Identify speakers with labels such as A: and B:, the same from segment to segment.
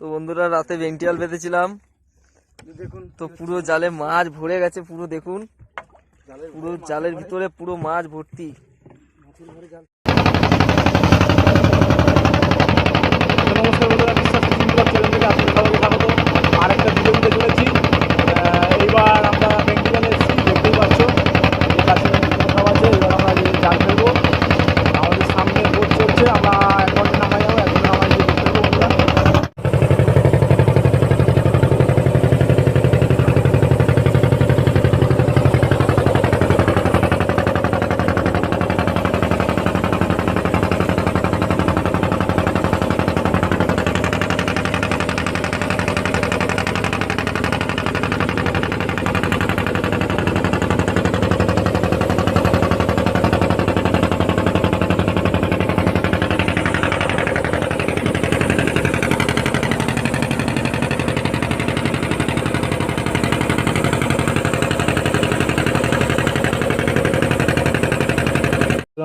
A: তো বন্ধুরা রাতে বেংটিয়াল বেঁধেছিলাম,
B: দেখুন
A: তো পুরো জালে মাছ ভরে গেছে। পুরো দেখুন, পুরো জালের ভিতরে পুরো মাছ ভর্তি।
B: নমস্কার বন্ধুরা, বিশ্বাস ফিশিং ক্লাব চ্যানেল থেকে আপনাদের সবাইকে স্বাগত। আরেকটা ভিডিও দিতে চলেছি। এইবার আমরা বেঙ্গিজালে এসেছি, দেখতেই পাচ্ছ এই কাছে কোথাও আছে। এবার আমরা জাল ফেলবো। আমাদের সামনে বোট চলছে, আমরা এক ঘন্টা নামাই যাবো, এক ঘন্টা নামাই গিয়ে দেখতে পাবো বন্ধুরা।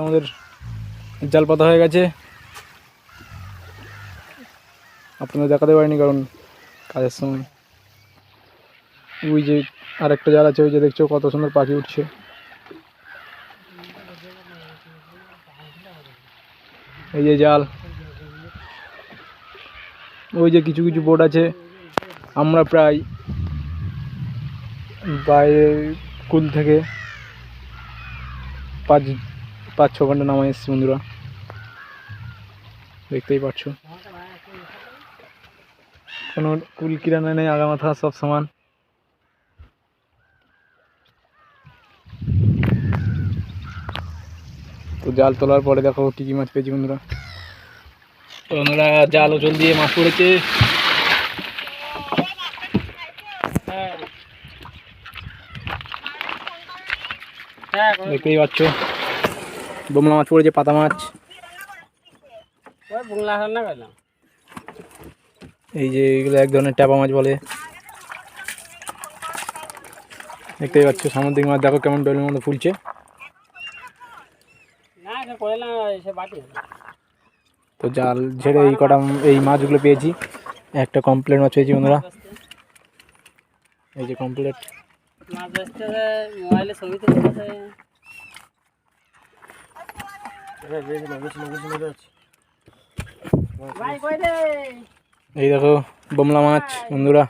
B: আমাদের জাল পাতা হয়ে গেছে। আপনাদের দেখাতে পারিনি কারণ কাজের সময়। ওই যে আরেকটা জাল আছে, ওই যে দেখছো কত সুন্দর পাখি উঠছে। এই যে জাল, ওই যে কিছু কিছু বোট আছে। আমরা প্রায় বাইরে কুল থেকে 5-6 ঘন্টা নামাই এসেছি বন্ধুরা, দেখতেই পাচ্ছ। কোনো কুল কিরানা নেই, আগা মাথা সব সমান। তো জাল তোলার পরে দেখো কি কি মাছ পেয়েছি বন্ধুরা। তো বন্ধুরা জাল ওচল দিয়ে মাছ পড়েছে। দেখতেই পাচ্ছ বোমলা মাছ পড়েছে, পাতা মাছ। এই যে এগুলো এক ধরনের ট্যাপা মাছ বলে। দেখতেই পাচ্ছ সামুদ্রিক মাছ, দেখো কেমন বেলুনের মতো ফুলছে। তো জাল ঝেড়ে এই কটা এই মাছগুলো পেয়েছি। একটা কমপ্লেট মাছ পেয়েছি বন্ধুরা, এই যে কমপ্লেট। এই দেখো বোমলা মাছ বন্ধুরা।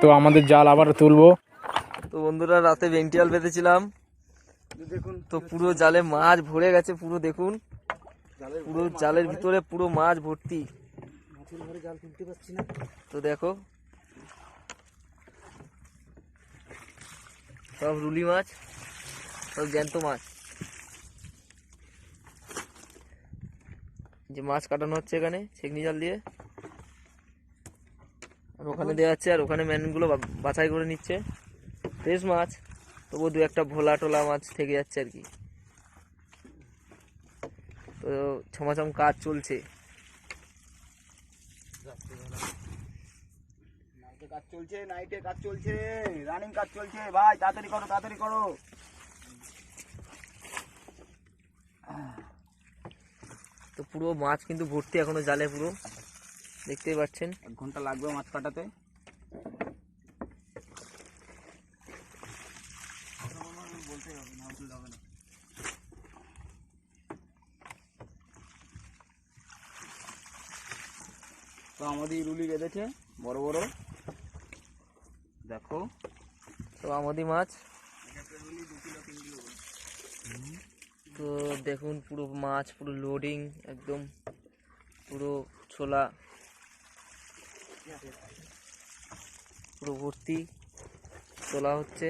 B: তো আমাদের জাল আবার তুলবো।
A: তো বন্ধুরা রাতে বেংটিয়াল বেঁধেছিলাম,
B: দেখুন
A: তো পুরো জালে মাছ ভরে গেছে। পুরো দেখুন, পুরো জালের ভিতরে পুরো মাছ ভর্তি।
B: জাল তুলতে পারছি না।
A: তো দেখো সব রুলি মাছ, সব জ্যান্ত মাছ। যে মাছ কাটানো হচ্ছে এখানে ছেকনি জাল দিয়ে, আর ওখানে দেওয়া হচ্ছে, আর ওখানে ম্যানগুলো বাছাই করে নিচ্ছে। ফ্রেশ মাছ, তবু দু একটা ভোলা টোলা মাছ থেকে যাচ্ছে আর কি। তো ছমাছম কাজ চলছে।
B: নাইটে কাজ চলছে, রানিং কাজ চলছে। ভাই তাড়াতাড়ি করো, তাড়াতাড়ি করো।
A: তো পুরো মাছ কিন্তু ভর্তি এখনো জালে, পুরো দেখতেই পাচ্ছেন।
B: 1 ঘন্টা লাগবে মাছ কাটাতে। তো আমাদের রুলি বেঁধেছে বড় বড়, দেখো।
A: তো আমাদের মাছ তো দেখুন, পুরো মাছ পুরো লোডিং একদম, পুরো ছোলা পুরো ভর্তি তোলা হচ্ছে।